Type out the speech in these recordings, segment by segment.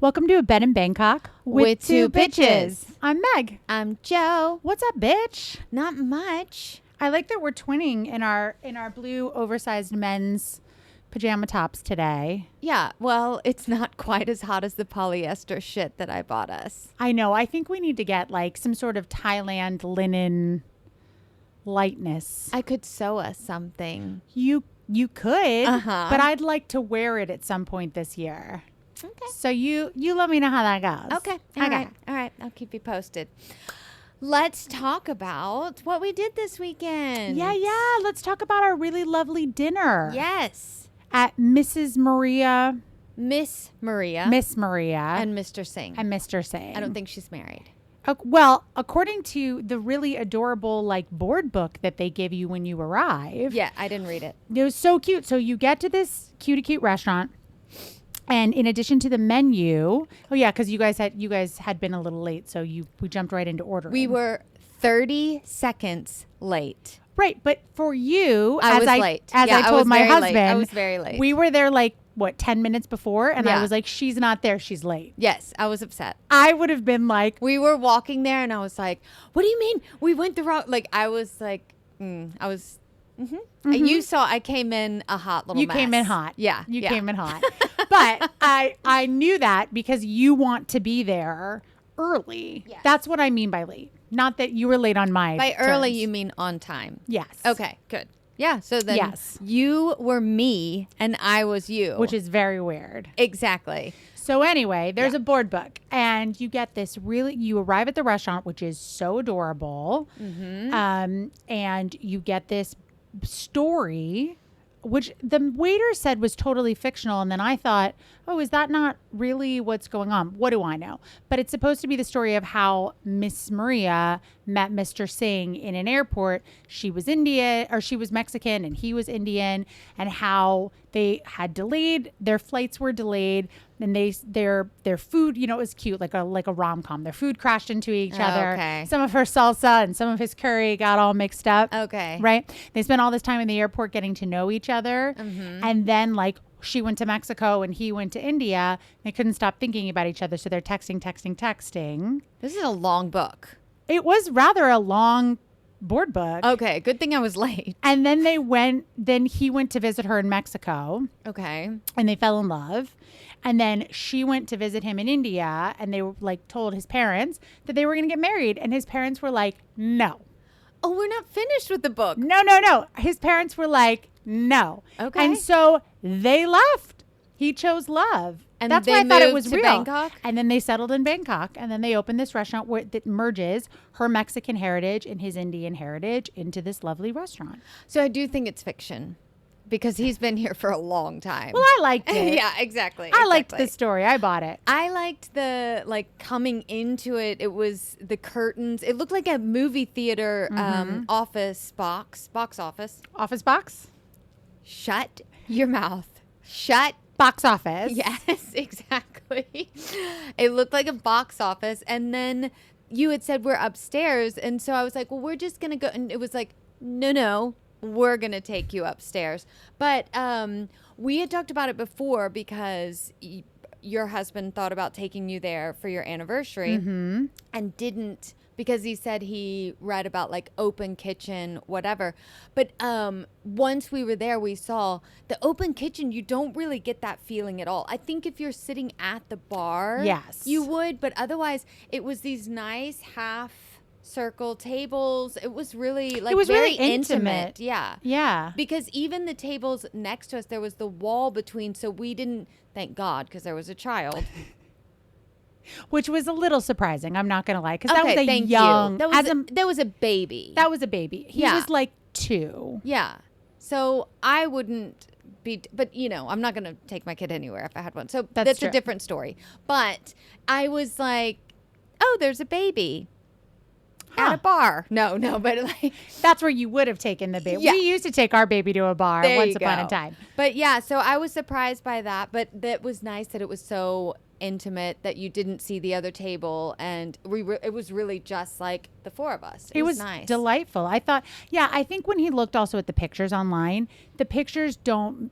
Welcome to A Bed in Bangkok With two bitches. I'm Meg. I'm Jo. What's up, bitch? Not much. I like that we're twinning in our blue oversized men's pajama tops today. Yeah, well, it's not quite as hot as the polyester shit that I bought us. I know. I think we need to get like some sort of Thailand linen lightness. I could sew us something. You could, Uh-huh. but I'd like to wear it at some point this year. Okay. So you let me know how that goes. Okay. All right. I'll keep you posted. Let's talk about what we did this weekend. Yeah. Let's talk about our really lovely dinner. Yes. At Mrs. Maria. Miss Maria. Miss Maria. And Mr. Singh. And Mr. Singh. I don't think she's married. Well, according to the really adorable like board book that they give you when you arrive. Yeah, I didn't read it. It was so cute. So you get to this cute restaurant. And in addition to the menu, because you guys had been a little late, so we jumped right into ordering. We were 30 seconds late. Right, but for you, I was late. I told my husband, I was very late. We were there 10 minutes before, and I was like, she's not there, she's late. Yes, I was upset. I would have been like, we were walking there, and I was like, what do you mean we went the wrong? I was like, I was. Mm-hmm. You saw I came in a hot little mess. You came in hot. Yeah. You came in hot. But I knew that because you want to be there early. Yes. That's what I mean by late. Not that you were late on my By terms. early, you mean on time. Yes. Okay, good. Yeah, so then Yes. you were me and I was you. Which is very weird. Exactly. So anyway, there's a board book, and you get this you arrive at the restaurant, which is so adorable. Mm-hmm. And you get this story, which the waiter said was totally fictional. And then I thought, oh, is that not really what's going on? What do I know? But it's supposed to be the story of how Miss Maria met Mr. Singh in an airport. She was she was Mexican and he was Indian, and how they had their flights were delayed, and their food, it was cute, like a rom-com. Their food crashed into each other. Okay. Some of her salsa and some of his curry got all mixed up. Okay. Right? They spent all this time in the airport getting to know each other. Mm-hmm. And then she went to Mexico and he went to India. They couldn't stop thinking about each other. So they're texting. This is a long book. It was rather a long board book. Okay. Good thing I was late. And then he went to visit her in Mexico. Okay. And they fell in love. And then she went to visit him in India, and they were told his parents that they were going to get married. And his parents were like, no. Oh, we're not finished with the book. No. His parents were like, no. Okay. And so they left. He chose love. And that's they why I thought it moved was to real. Bangkok? And then they settled in Bangkok. And then they opened this restaurant that merges her Mexican heritage and his Indian heritage into this lovely restaurant. So I do think it's fiction because he's been here for a long time. Well, I liked it. Yeah, exactly. I liked the story. I bought it. I liked the coming into it. It was the curtains. It looked like a movie theater box office. Office box? Shut your mouth. Shut. Box office. Yes, exactly. It looked like a box office. And then you had said we're upstairs. And so I was like, well, we're just going to go. And it was like, no, we're going to take you upstairs. But we had talked about it before because your husband thought about taking you there for your anniversary and didn't, because he said he read about open kitchen, whatever. But once we were there, we saw the open kitchen. You don't really get that feeling at all. I think if you're sitting at the bar, yes, you would. But otherwise, it was these nice half circle tables. It was really it was very really intimate. Yeah. Because even the tables next to us, there was the wall between. So we didn't, thank God, because there was a child. Which was a little surprising. I'm not going to lie. Because that was a thank young. You. That was a baby. That was a baby. He was 2. Yeah. So I wouldn't be, but I'm not going to take my kid anywhere if I had one. So that's a different story. But I was like, oh, there's a baby. At a bar. No, but that's where you would have taken the baby. Yeah. We used to take our baby to a bar once upon a time. But yeah, so I was surprised by that, but that was nice that it was so intimate that you didn't see the other table, and it was really just like the four of us. It was nice. delightful. I thought, I think when he looked also at the pictures online, the pictures don't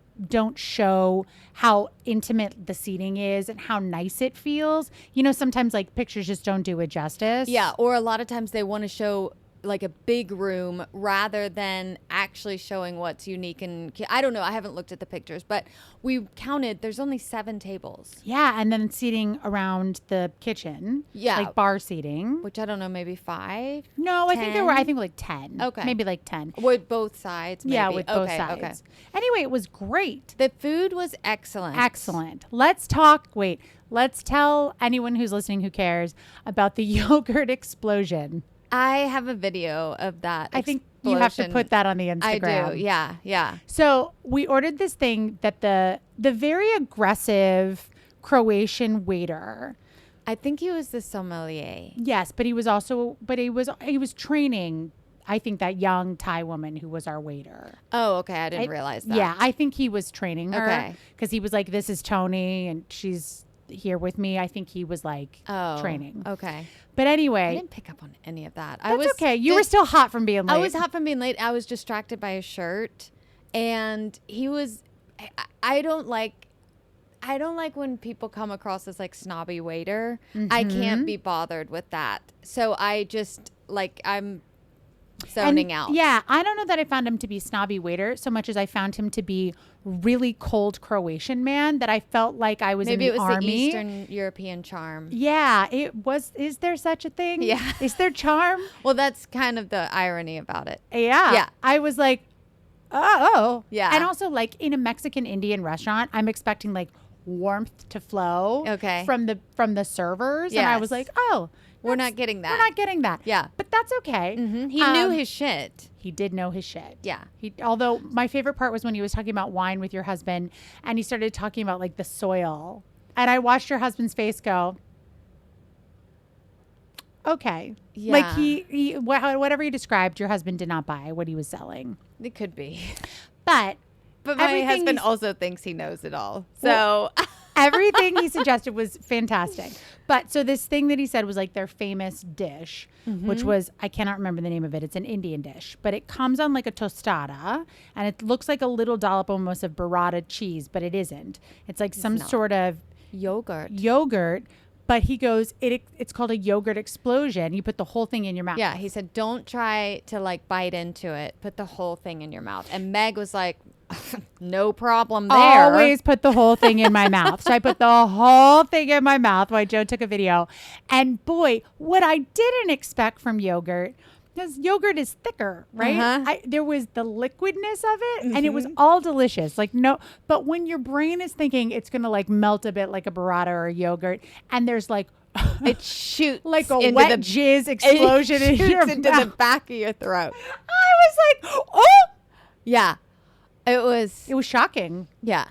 show how intimate the seating is and how nice it feels. You know, sometimes like pictures just don't do it justice. Yeah, or a lot of times they want to show like a big room rather than actually showing what's unique. And I don't know, I haven't looked at the pictures, but we counted, there's only 7 tables. Yeah, and then seating around the kitchen. Yeah. Like bar seating. Which I don't know, maybe 5? No, 10? I think there were, like 10. Okay. Maybe like 10. With both sides, maybe. Yeah, with both Okay, sides. okay. Anyway, it was great. The food was excellent. Excellent. Let's tell anyone who's listening who cares about the yogurt explosion. I have a video of that. I think you have to put that on the Instagram. I do. Yeah. Yeah. So we ordered this thing that the very aggressive Croatian waiter. I think he was the sommelier. Yes, but he was training, I think, that young Thai woman who was our waiter. Oh, okay. I didn't realize that. Yeah, I think he was training her. Okay. Because he was like, this is Tony and she's here with me. I think he was like training. Okay. But anyway. I didn't pick up on any of that. That's okay. You were still hot from being late. I was hot from being late. I was distracted by his shirt. And he was, I don't like when people come across as like snobby waiter. Mm-hmm. I can't be bothered with that. So I just I'm zoning out. Yeah, I don't know that I found him to be snobby waiter so much as I found him to be really cold Croatian man that I felt like I was Maybe in the army. Maybe it was the Eastern European charm. Yeah, it was. Is there such a thing? Yeah. Is there charm? Well, that's kind of the irony about it. Yeah. Yeah. I was like, oh. Yeah. And also like in a Mexican Indian restaurant, I'm expecting like warmth to flow from the servers. Yes. And I was like, oh. We're not getting that. We're not getting that. Yeah. But that's okay. Mm-hmm. He knew his shit. He did know his shit. Yeah. Although my favorite part was when he was talking about wine with your husband and he started talking about like the soil. And I watched your husband's face go, okay. Yeah. Like he whatever he described, your husband did not buy what he was selling. It could be. But my husband also thinks he knows it all. So everything he suggested was fantastic. But so this thing that he said was like their famous dish, which was, I cannot remember the name of it. It's an Indian dish, but it comes on like a tostada and it looks like a little dollop almost of burrata cheese, but it isn't. It's like some sort of yogurt. But he goes, it's called a yogurt explosion. You put the whole thing in your mouth. Yeah, he said, don't try to like bite into it. Put the whole thing in your mouth. And Meg was like, no problem there. Always put the whole thing in my mouth. So I put the whole thing in my mouth while Joe took a video. And boy, what I didn't expect from yogurt, because yogurt is thicker, right? There was the liquidness of it and it was all delicious. Like but when your brain is thinking it's going to like melt a bit like a burrata or a yogurt and there's like it shoots like a wet jizz explosion into the back of your throat. I was like, oh yeah. It was shocking. Yeah.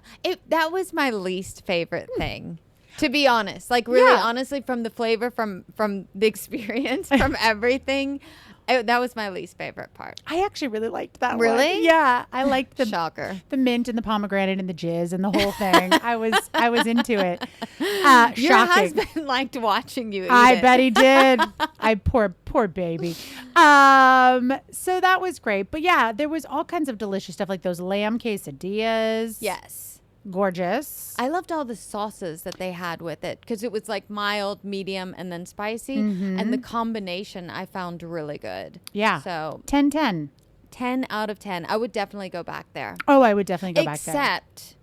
That was my least favorite thing. To be honest, like really honestly, from the flavor, from the experience, from everything, that was my least favorite part. I actually really liked that one. Really? Yeah. I liked the shocker, the mint and the pomegranate and the jizz and the whole thing. I was into it. Your husband liked watching you eat I bet he did. Poor baby. So that was great. But yeah, there was all kinds of delicious stuff like those lamb quesadillas. Yes. Gorgeous. I loved all the sauces that they had with it because it was like mild, medium, and then spicy. And the combination I found really good. Yeah. So 10 out of 10. I would definitely go back there. Oh, I would definitely go back there. Except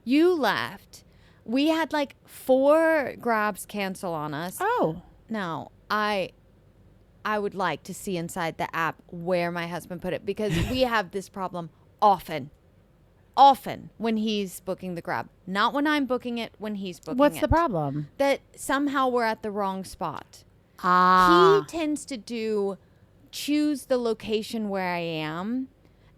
you left. We had like 4 grabs cancel on us. Oh. Now, I would like to see inside the app where my husband put it because we have this problem often when he's booking the grab. Not when I'm booking it, when he's booking it. What's the problem? That somehow we're at the wrong spot. Ah. He tends to choose the location where I am,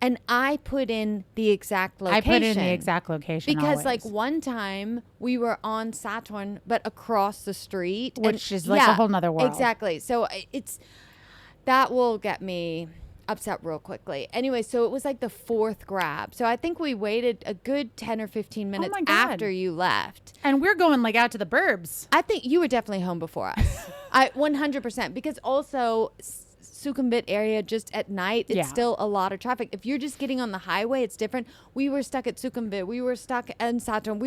and I put in the exact location. I put in the exact location because always. like one time we were on Saturn, but across the street. Which is like a whole nother world. Exactly. So that will get me. upset real quickly. Anyway, so it was like the fourth grab. So I think we waited a good 10 or 15 minutes my God. after you left. And we're going like out to the burbs. I think you were definitely home before us. 100%. Because also Sukhumvit area just at night, it's still a lot of traffic. If you're just getting on the highway, it's different. We were stuck at Sukhumvit. We were stuck in Saturn.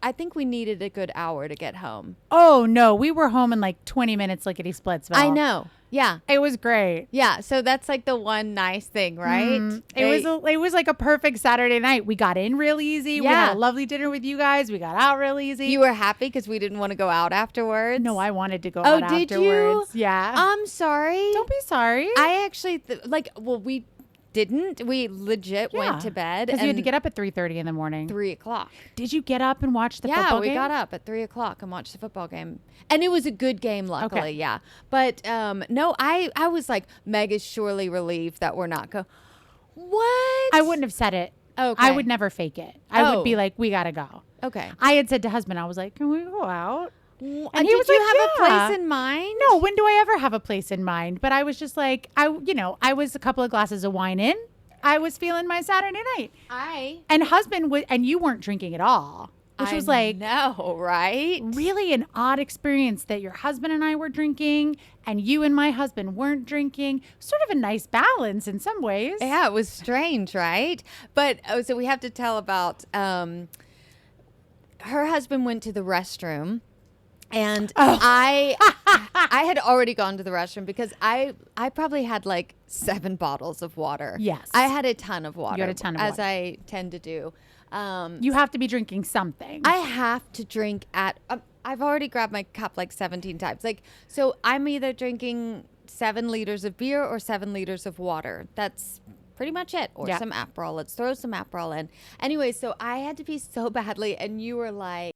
I think we needed a good hour to get home. Oh, no. We were home in like 20 minutes, lickety splitsville. I know. Yeah. It was great. Yeah. So that's like the one nice thing, right? It was like a perfect Saturday night. We got in real easy. Yeah. We had a lovely dinner with you guys. We got out real easy. You were happy because we didn't want to go out afterwards? No, I wanted to go out afterwards. Oh, did you? Yeah. I'm sorry. Don't be sorry. I actually, we didn't. We legit went to bed. Because you had to get up at 3:30 in the morning. 3 o'clock. Did you get up and watch the football game? Yeah, we got up at 3 o'clock and watched the football game. And it was a good game, luckily, yeah. But no, I was like, Meg is surely relieved that we're not going. What? I wouldn't have said it. Okay. I would never fake it. I would be like, we got to go. Okay. I had said to husband, I was like, can we go out? And he did was you like, have a yeah. place in mind? No, when do I ever have a place in mind? But I was just like, I was a couple of glasses of wine in. I was feeling my Saturday night. And husband and you weren't drinking at all, which was like, no, right? Really an odd experience that your husband and I were drinking and you and my husband weren't drinking. Sort of a nice balance in some ways. Yeah, it was strange, right? But so we have to tell about her husband went to the restroom. And I had already gone to the restroom because I probably had like 7 bottles of water. Yes. I had a ton of water. You had a ton of water. water. As I tend to do. You have to be drinking something. I have to drink I've already grabbed my cup like 17 times. So I'm either drinking 7 liters of beer or 7 liters of water. That's pretty much it. Or some Aperol. Let's throw some Aperol in. Anyway, so I had to pee so badly. And you were like,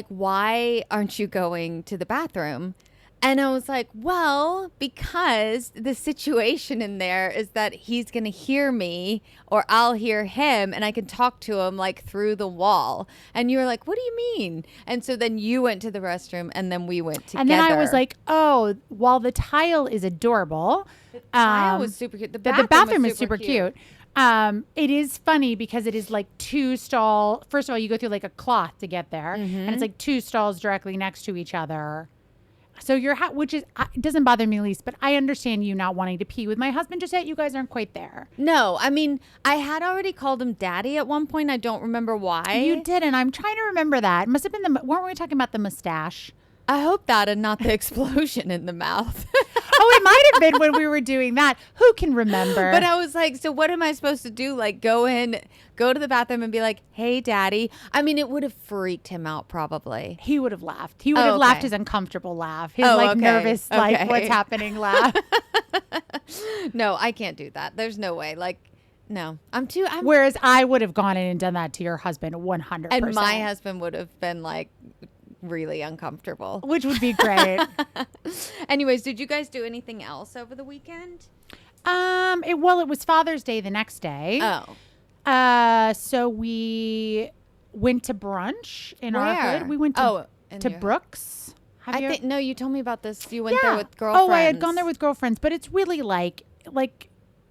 why aren't you going to the bathroom? And I was like, well, because the situation in there is that he's going to hear me or I'll hear him and I can talk to him like through the wall. And you were like, what do you mean? And so then you went to the restroom and then we went together. And then I was like, oh, while the tile is adorable. The tile was super cute. The bathroom is super cute. It is funny because it is like 2 stalls. First of all, you go through like a cloth to get there, and it's like 2 stalls directly next to each other. So which is it doesn't bother me least, but I understand you not wanting to pee with my husband. Just yet you guys aren't quite there. No, I mean I had already called him Daddy at one point. I don't remember why. You did, and I'm trying to remember that. It must have been weren't we talking about the mustache? I hope that and not the explosion in the mouth. Oh, it might have been when we were doing that. Who can remember? But I was like, so what am I supposed to do? Like go to the bathroom and be like, hey, Daddy. I mean, it would have freaked him out probably. He would have laughed. He would have laughed his uncomfortable laugh. His nervous, like what's happening laugh. No, I can't do that. There's no way. Like, no, Whereas I would have gone in and done that to your husband 100%. And my husband would have been like, really uncomfortable, which would be great. Anyways, did you guys do anything else over the weekend? It was Father's Day the next day. So we went to brunch in our hood. We went to Brooks. No, you told me about this. You went there with girlfriends. Oh, I had gone there with girlfriends, but it's really like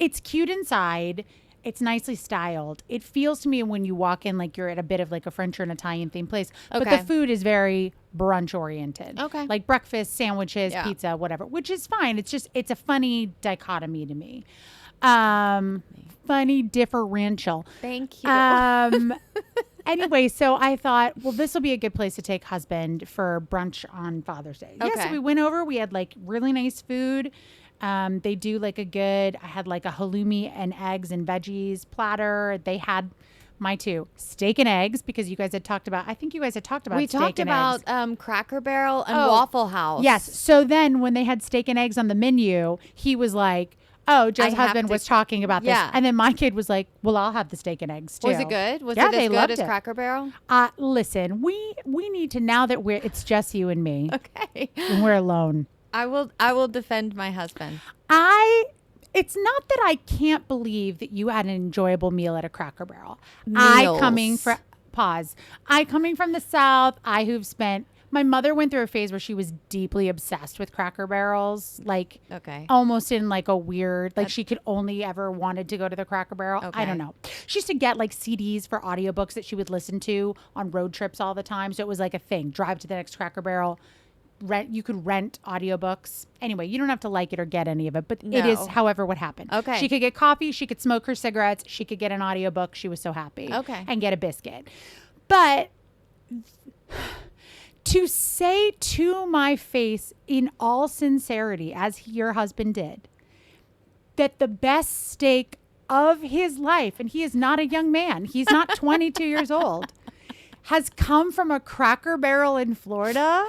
it's cute inside. It's nicely styled. It feels to me when you walk in like you're at a bit of like a French or an Italian themed place. But the food is very brunch oriented. Okay. Like breakfast, sandwiches, pizza, whatever, which is fine. It's a funny dichotomy to me. Funny differential. Thank you. Anyway, so I thought, well, this will be a good place to take husband for brunch on Father's Day. Okay. Yeah, so we went over. We had like really nice food. They do like I had like a halloumi and eggs and veggies platter. They had my 2 steak and eggs because you guys had talked about, I think you guys had talked about steak and eggs. We talked about Cracker Barrel and Waffle House. Yes. So then when they had steak and eggs on the menu, he was like, oh, Joe's husband was talking about this. Yeah. And then my kid was like, well, I'll have the steak and eggs too. Was it good? Was it as good as Cracker Barrel? Listen, we need to, now that it's just you and me. Okay. And we're alone. I will defend my husband. It's not that I can't believe that you had an enjoyable meal at a Cracker Barrel. Meals. I coming from the South, who've spent My mother went through a phase where she was deeply obsessed with Cracker Barrels, like Okay. almost in like a weird, like she could only ever wanted to go to the Cracker Barrel. I Okay. don't know. She used to get like CDs for audiobooks that she would listen to on road trips all the time. So it was like a thing. Drive to the next Cracker Barrel. You could rent audiobooks. Anyway, you don't have to like it or get any of it, but it is, No. however, what happened. Okay. She could get coffee, she could smoke her cigarettes, she could get an audiobook. She was so happy. Okay. And get a biscuit. But to say to my face in all sincerity, as your husband did, that the best steak of his life, and he is not a young man, he's not 22 years old, has come from a Cracker Barrel in Florida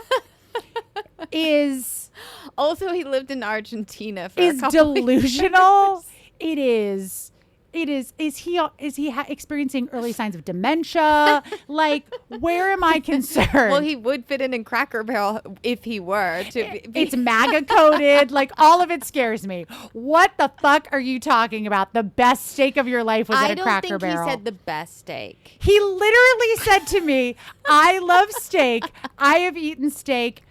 is Also, he lived in Argentina for a is couple delusional. It is. Is he experiencing early signs of dementia? Like, where am I concerned? Well, he would fit in Cracker Barrel if he were. It's MAGA coded. Like, all of it scares me. What the fuck are you talking about? The best steak of your life was at a Cracker Barrel. I don't think he said the best steak. He literally said to me, I love steak. I have eaten steak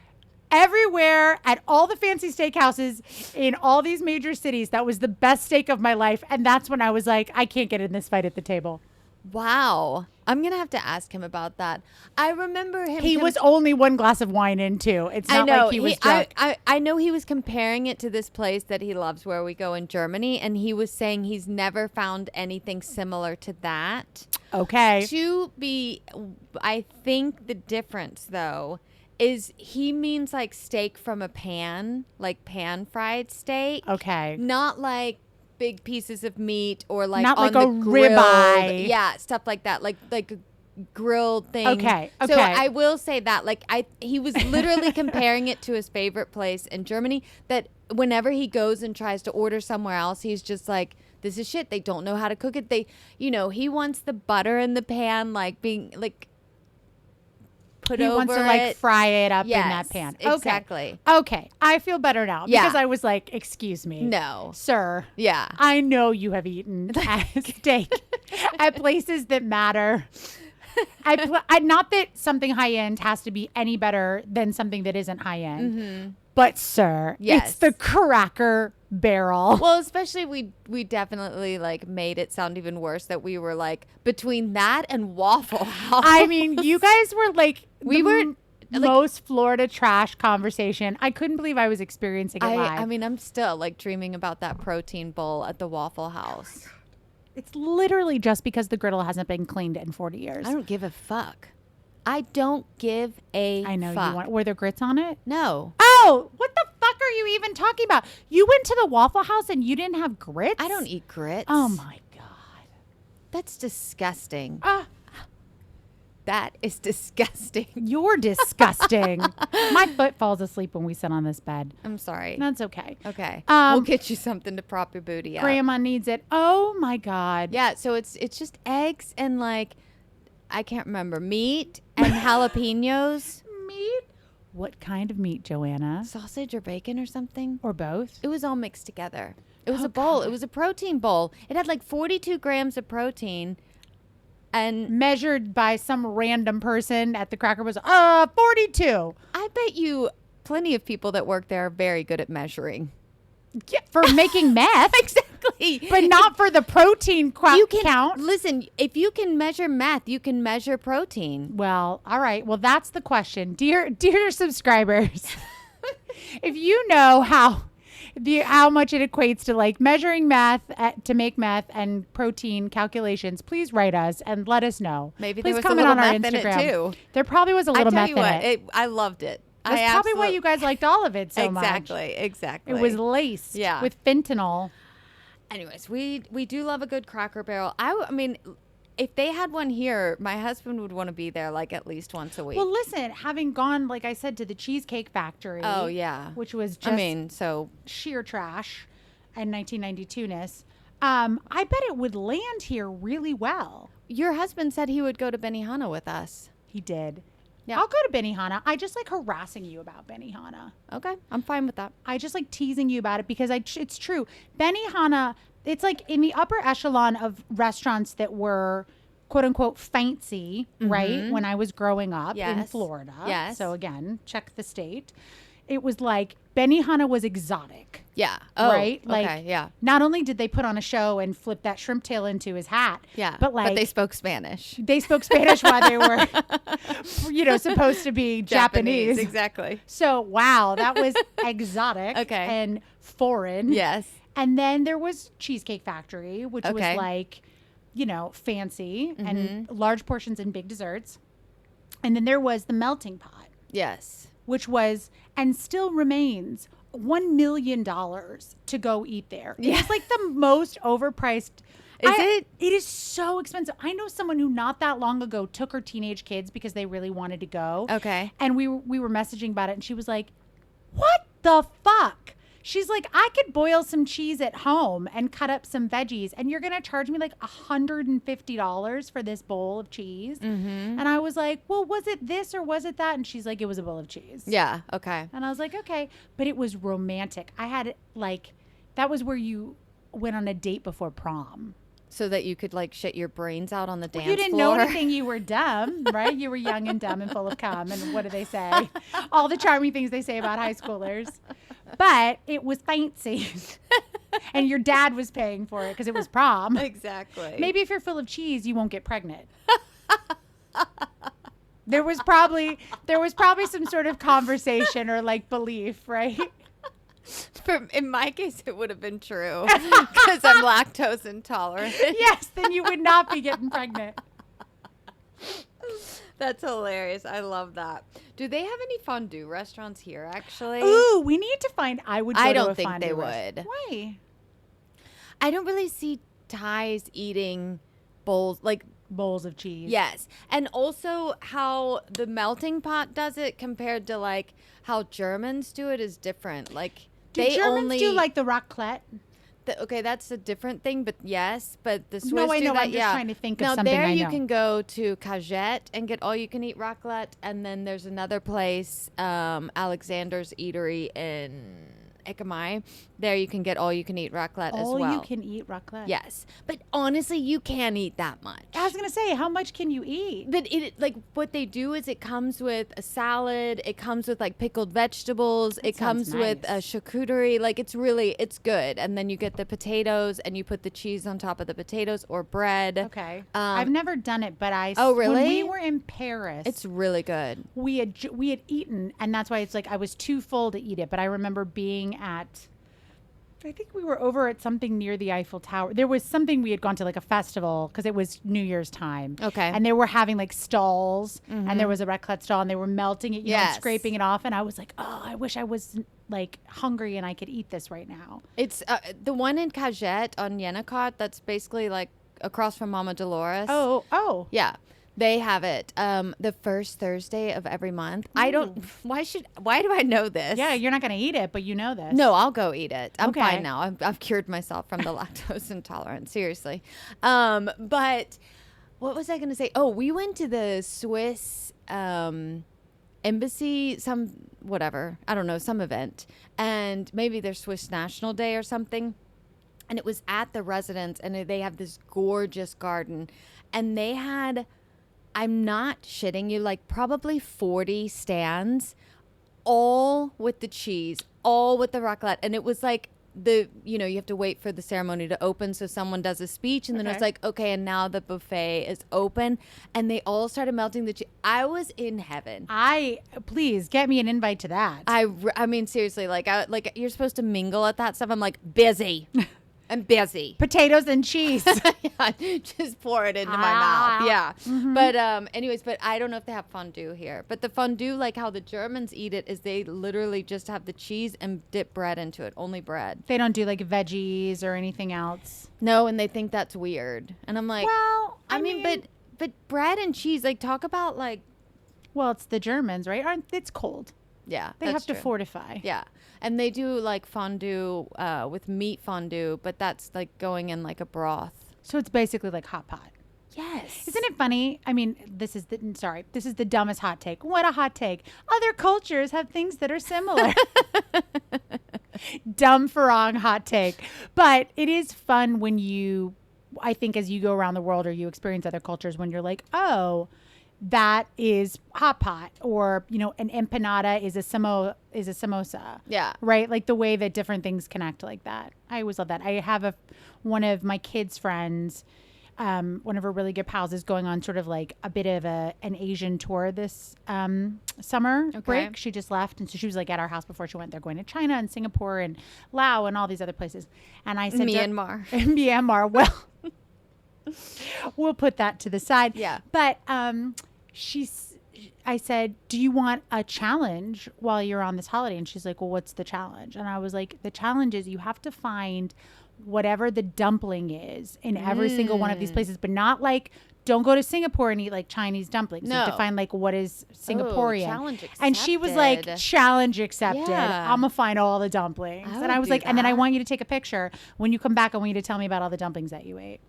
everywhere at all the fancy steakhouses in all these major cities. That was the best steak of my life. And that's when I was like, I can't get in this fight at the table. Wow. I'm going to have to ask him about that. I remember him. He was only one glass of wine in too. It's not like he was drunk. I know he was comparing it to this place that he loves where we go in Germany. And he was saying he's never found anything similar to that. Okay. I think the difference though is he means like steak from a pan, like pan fried steak. Okay. Not like big pieces of meat or like not on like the a grilled, ribeye. yeah, stuff like that, like a grilled thing. Okay. So I will say that, like, he was literally comparing it to his favorite place in Germany. That whenever he goes and tries to order somewhere else, he's just like, this is shit. They don't know how to cook it. He wants the butter in the pan, like being like. He wants to like fry it up in that pan. Exactly. Okay. I feel better now because I was like, excuse me. No. Sir. Yeah. I know you have eaten steak at places that matter. Not that something high end has to be any better than something that isn't high end. Mm-hmm. But sir, it's the Cracker Barrel. Well, especially we definitely like made it sound even worse that we were like between that and Waffle House. I mean, you guys were like were most Florida trash conversation. I couldn't believe I was experiencing it live. I mean, I'm still like dreaming about that protein bowl at the Waffle House. It's literally just because the griddle hasn't been cleaned in 40 years. I don't give a fuck. I don't give a I know fuck. you want. Were there grits on it? No. Oh, what the fuck are you even talking about? You went to the Waffle House and you didn't have grits? I don't eat grits. Oh my God. That's disgusting. Ah. That is disgusting. You're disgusting. My foot falls asleep when we sit on this bed. I'm sorry. That's okay. Okay. We'll get you something to prop your booty up. Grandma needs it. Oh my God. Yeah, so it's just eggs and like I can't remember, meat and jalapenos. Meat? What kind of meat, Joanna? Sausage or bacon or something? Or both? It was all mixed together. It was a bowl. God. It was a protein bowl. It had like 42 grams of protein. And measured by some random person at the Cracker was 42. I bet you plenty of people that work there are very good at measuring. Yeah, for making meth. Exactly. But not for the protein count. Listen, if you can measure meth, you can measure protein. Well, all right. Well, that's the question. Dear subscribers, if you know how much it equates to like measuring meth to make meth and protein calculations, please write us and let us know. Maybe please there was a comment little on our meth in Instagram. it too. There probably was a little meth I tell you in it. I loved it. That's probably why you guys liked all of it so much. Exactly. It was laced with fentanyl. Anyways, we do love a good Cracker Barrel. I mean, if they had one here, my husband would want to be there like at least once a week. Well, listen, having gone, like I said, to the Cheesecake Factory. Oh, yeah. Which was just sheer trash and 1992-ness. I bet it would land here really well. Your husband said he would go to Benihana with us. He did. Yeah. I'll go to Benihana. I just like harassing you about Benihana. Okay. I'm fine with that. I just like teasing you about it because it's true. Benihana, it's like in the upper echelon of restaurants that were quote unquote fancy, right? When I was growing up in Yes. Florida. Yes. So again, check the state. It was like Benihana was exotic. Yeah. Oh, Right? Like, okay. Yeah. not only did they put on a show and flip that shrimp tail into his hat, Yeah. but like they spoke Spanish. they spoke Spanish while they were, supposed to be Japanese. Exactly. So, wow, that was exotic Okay. and foreign. Yes. And then there was Cheesecake Factory, which was Okay. like, fancy and large portions and big desserts. And then there was the melting pot, Yes. which was and still remains $1 million to go eat there. Yeah. It's like the most overpriced. Is it? It is so expensive. I know someone who not that long ago took her teenage kids because they really wanted to go. Okay. And we were messaging about it, and she was like, "What the fuck?" She's like, "I could boil some cheese at home and cut up some veggies, and you're gonna charge me like $150 for this bowl of cheese." And I was like, "Well, was it this or was it that?" And she's like, "It was a bowl of cheese." Yeah. Okay. And I was like, "Okay," but it was romantic. I had that was where you went on a date before prom. So that you could like shit your brains out on the dance You didn't floor. know anything. You were dumb, right? You were young and dumb and full of cum. And what do they say? All the charming things they say about high schoolers. But it was fancy. And your dad was paying for it because it was prom. Exactly. Maybe if you're full of cheese, you won't get pregnant. There was probably some sort of conversation or like belief, right? In my case, it would have been true because I'm lactose intolerant. Yes, then you would not be getting pregnant. That's hilarious. I love that. Do they have any fondue restaurants here, actually? Ooh, we need to find. I would. Go I to don't a think fondue they restaurant. would. Why? I don't really see Thais eating bowls like Bowls of cheese. yes, and also how the melting pot does it compared to like how Germans do it is different. Like Do they Germans only do like the raclette? okay, that's a different thing, but yes, but the Swiss No, I do know. that. I'm just Yeah. trying to think of Now something there I you know. can go to Cagette and get all you can eat raclette, and then there's another place, Alexander's Eatery in Ekamai. There you can get all you can eat raclette as well. All you can eat raclette. Yes, but honestly, you can't eat that much. I was gonna say, how much can you eat? But it like what they do is it comes with a salad. It comes with like pickled vegetables. It sounds comes with a nice. charcuterie. Like it's good. And then you get the potatoes and you put the cheese on top of the potatoes or bread. Okay. I've never done it, but Oh, when we really? were in Paris, It's really good. we had eaten, and that's why it's like I was too full to eat it. But I remember being at. I think we were over at something near the Eiffel Tower. There was something we had gone to, like a festival, because it was New Year's time. Okay. And they were having like stalls, and there was a raclette stall, and they were melting it, and Yes. scraping it off. And I was like, oh, I wish I was like hungry and I could eat this right now. It's the one in Cagette on Yennecott. That's basically like across from Mama Dolores. Oh. Yeah. They have it the first Thursday of every month. I don't. Why do I know this? Yeah, you're not going to eat it, but you know this. No, I'll go eat it. I'm Okay. fine now. I've cured myself from the lactose intolerance. Seriously. But what was I going to say? Oh, we went to the Swiss embassy, some event, and maybe their Swiss National Day or something. And it was at the residence, and they have this gorgeous garden, and they had. I'm not shitting you, like probably 40 stands, all with the cheese, all with the raclette. And it was like you have to wait for the ceremony to open. So someone does a speech and then it's Okay. like, okay, and now the buffet is open. And they all started melting the cheese. I was in heaven. Please get me an invite to that. I mean, seriously, like you're supposed to mingle at that stuff. I'm like, busy. I'm busy. Potatoes and cheese. Yeah, just pour it into my mouth. Yeah. Mm-hmm. But anyways, but I don't know if they have fondue here. But the fondue, like how the Germans eat it, is they literally just have the cheese and dip bread into it. Only bread. They don't do like veggies or anything else. No, and they think that's weird. And I'm like, Well, I mean, but bread and cheese, like talk about like, well, it's the Germans, right? It's cold. yeah. They that's have to true. fortify. Yeah. And they do like fondue with meat fondue, but that's like going in like a broth. So it's basically like hot pot. Yes. Isn't it funny? I mean, this is the dumbest hot take. What a hot take. Other cultures have things that are similar. Dumb farang hot take. But it is fun when I think as you go around the world or you experience other cultures, when you're like, oh, that is hot pot, or an empanada is a samosa. Yeah. Right? Like the way that different things connect like that. I always love that. I have one of my kids' friends, one of her really good pals, is going on sort of like a bit of an Asian tour this summer break. She just left, and so she was like at our house before she went. They're going to China and Singapore and Laos and all these other places. And I said, Myanmar. Myanmar. Well, we'll put that to the side. Yeah. But I said, do you want a challenge while you're on this holiday? And she's like, well, what's the challenge? And I was like, the challenge is you have to find whatever the dumpling is in every single one of these places, but not like, don't go to Singapore and eat like Chinese dumplings. No. You have to find like what is Singaporean. Challenge accepted. And she was like, challenge accepted. Yeah. I'm going to find all the dumplings. And I was like, and then I want you to take a picture. When you come back, I want you to tell me about all the dumplings that you ate.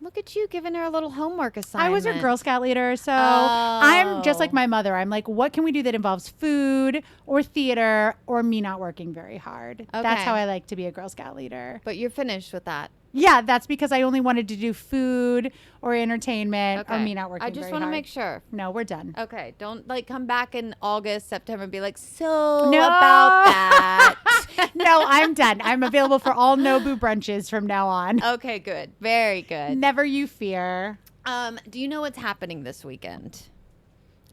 Look at you giving her a little homework assignment. I was her Girl Scout leader, so I'm just like my mother. I'm like, what can we do that involves food or theater or me not working very hard? Okay. That's how I like to be a Girl Scout leader. But you're finished with that. Yeah, that's because I only wanted to do food or entertainment or me not working very hard. I just want to make sure. No, we're done. Okay, don't come back in August, September and be like, so about that. No, I'm done. I'm available for all Nobu brunches from now on. Okay, good. Very good. Never you fear. Do you know what's happening this weekend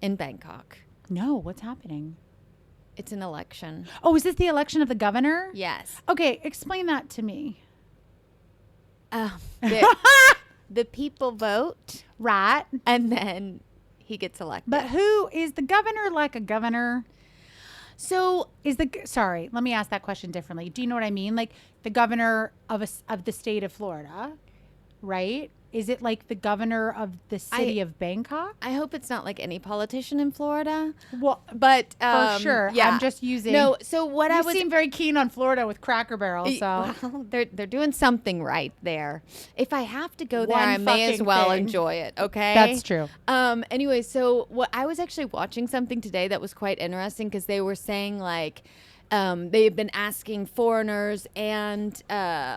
in Bangkok? No, what's happening? It's an election. Oh, is this the election of the governor? Yes. Okay, explain that to me. The people vote. Right. And then he gets elected. But who is the governor like a governor? So sorry, let me ask that question differently. Do you know what I mean? Like the governor of the state of Florida, right? Is it like the governor of the city of Bangkok? I hope it's not like any politician in Florida. Well, but for sure. Yeah. I'm just using. No. So what you seem very keen on Florida with Cracker Barrel. So well, they're doing something right there. If I have to go there, I may as well enjoy it. Okay. That's true. Anyway, so what I was actually watching something today that was quite interesting because they were saying like. They've been asking foreigners and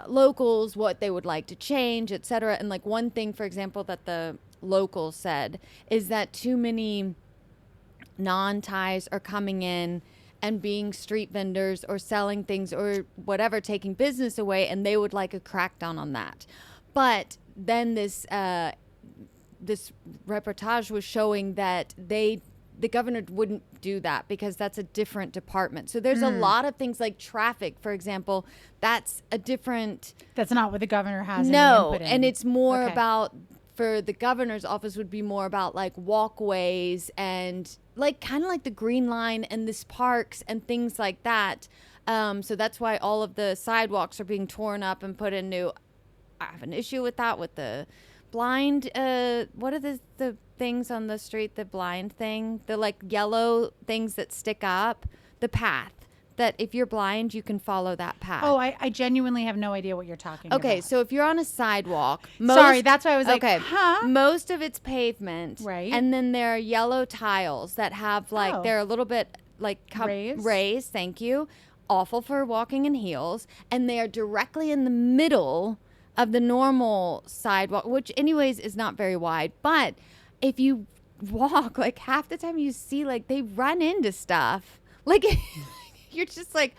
locals what they would like to change, et cetera. And like one thing, for example, that the locals said is that too many non-Thais are coming in and being street vendors or selling things or whatever, taking business away, and they would like a crackdown on that. But then this reportage was showing that the governor wouldn't do that because that's a different department. So there's a lot of things like traffic, for example. That's a different. That's not what the governor has. No, any input in. And it's more about, for the governor's office would be more about like walkways and like kind of like the Green Line and this parks and things like that. So that's why all of the sidewalks are being torn up and put in new. I have an issue with that with the blind. What are the things on the street, the blind thing, the like yellow things that stick up, the path that if you're blind you can follow that path. Oh, I genuinely have no idea what you're talking about. Okay, so if you're on a sidewalk, sorry, that's why I was like, huh? Most of it's pavement, right? And then there are yellow tiles that have like they're a little bit like raised. Thank you. Awful for walking in heels, and they are directly in the middle of the normal sidewalk, which anyways is not very wide, but if you walk, like half the time you see like they run into stuff. Like you're just like,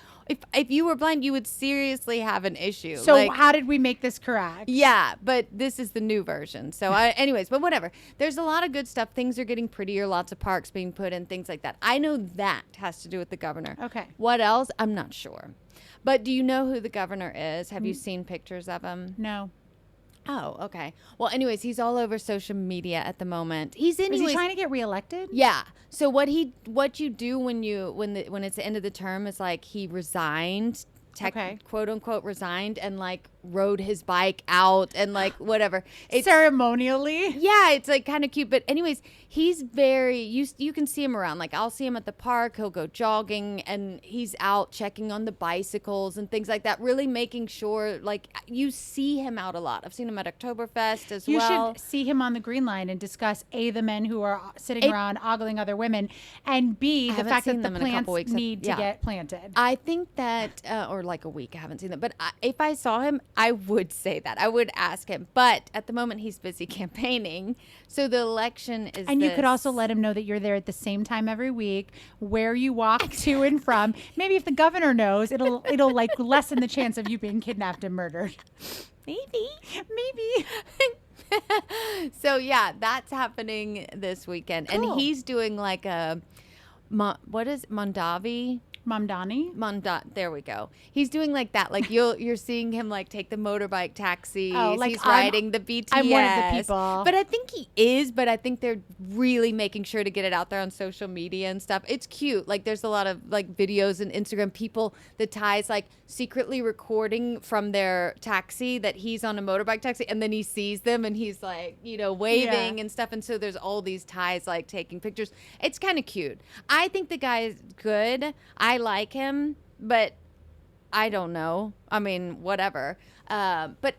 if you were blind, you would seriously have an issue. So like, how did we make this correct? Yeah, but this is the new version. So anyways, but whatever. There's a lot of good stuff. Things are getting prettier. Lots of parks being put in, things like that. I know that has to do with the governor. Okay. What else? I'm not sure. But do you know who the governor is? Have you seen pictures of him? No. Oh, okay. Well, anyways, he's all over social media at the moment. Is he trying to get reelected? Yeah. So what you do when it's the end of the term is like he resigned, quote unquote resigned, and like rode his bike out and like whatever. It's ceremonially. Yeah, it's like kind of cute. But anyways, he's very you can see him around. Like I'll see him at the park. He'll go jogging and he's out checking on the bicycles and things like that. Really making sure like you see him out a lot. I've seen him at Oktoberfest as well. You should see him on the Green Line and discuss A, the men who are sitting around ogling other women, and B, the fact that the plants need to get planted. I think that or like a week. I haven't seen that. But if I saw him, I would say that. I would ask him. But at the moment, he's busy campaigning. So the election is And you could also let him know that you're there at the same time every week, where you walk to and from. Maybe if the governor knows, it'll like lessen the chance of you being kidnapped and murdered. Maybe. Maybe. So, yeah, that's happening this weekend. Cool. And he's doing like a, what is Mondavi? Mamdani. There we go. He's doing like that. Like you're seeing him like take the motorbike taxis. Oh, like he's riding the BTS. I'm one of the people. But I think he is. But I think they're really making sure to get it out there on social media and stuff. It's cute. Like there's a lot of like videos and Instagram people. The Thais like secretly recording from their taxi that he's on a motorbike taxi, and then he sees them and he's like waving and stuff. And so there's all these Thais like taking pictures. It's kind of cute. I think the guy is good. I like him, but I don't know. I mean, whatever. But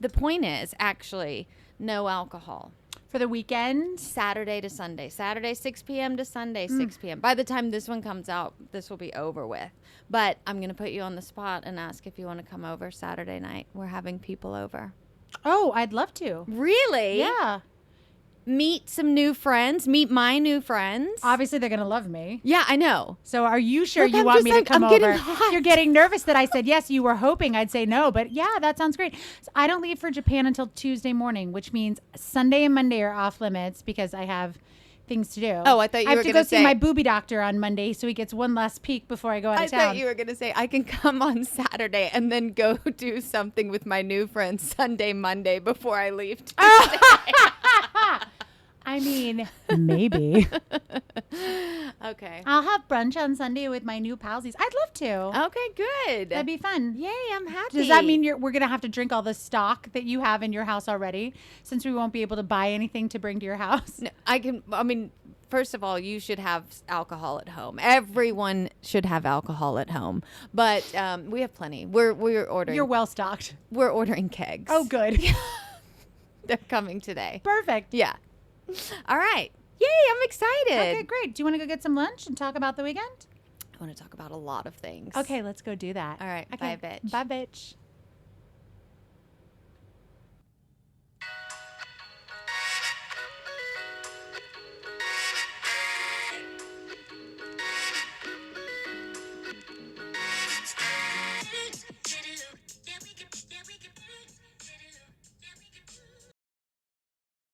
the point is actually no alcohol. For the weekend? Saturday to Sunday. Saturday 6 p.m. to Sunday 6 p.m. By the time this one comes out, this will be over with. But I'm going to put you on the spot and ask if you want to come over Saturday night. We're having people over. Oh, I'd love to. Really? Yeah. Meet some new friends. Meet my new friends. Obviously, they're going to love me. Yeah, I know. So are you sure Look, you I'm want just me like, to come I'm over? getting hot. You're getting nervous that I said yes. You were hoping I'd say no, but yeah, that sounds great. So I don't leave for Japan until Tuesday morning, which means Sunday and Monday are off limits because I have things to do. Oh, I thought you I have were to going go see my booby doctor on Monday, so he gets one last peek before I go out of town. I thought you were going to say, I can come on Saturday and then go do something with my new friends Sunday, Monday before I leave Tuesday. I mean, maybe. Okay. I'll have brunch on Sunday with my new palsies. I'd love to. Okay, good. That'd be fun. Yay, I'm happy. Does that mean we're going to have to drink all the stock that you have in your house already, since we won't be able to buy anything to bring to your house? No, I mean, first of all, you should have alcohol at home. Everyone should have alcohol at home. But we have plenty. We're ordering. You're well stocked. We're ordering kegs. Oh, good. They're coming today. Perfect. Yeah. All right. Yay, I'm excited. Okay, great. Do you want to go get some lunch and talk about the weekend? I want to talk about a lot of things. Okay, let's go do that. All right. Okay. Bye, bitch. Bye, bitch.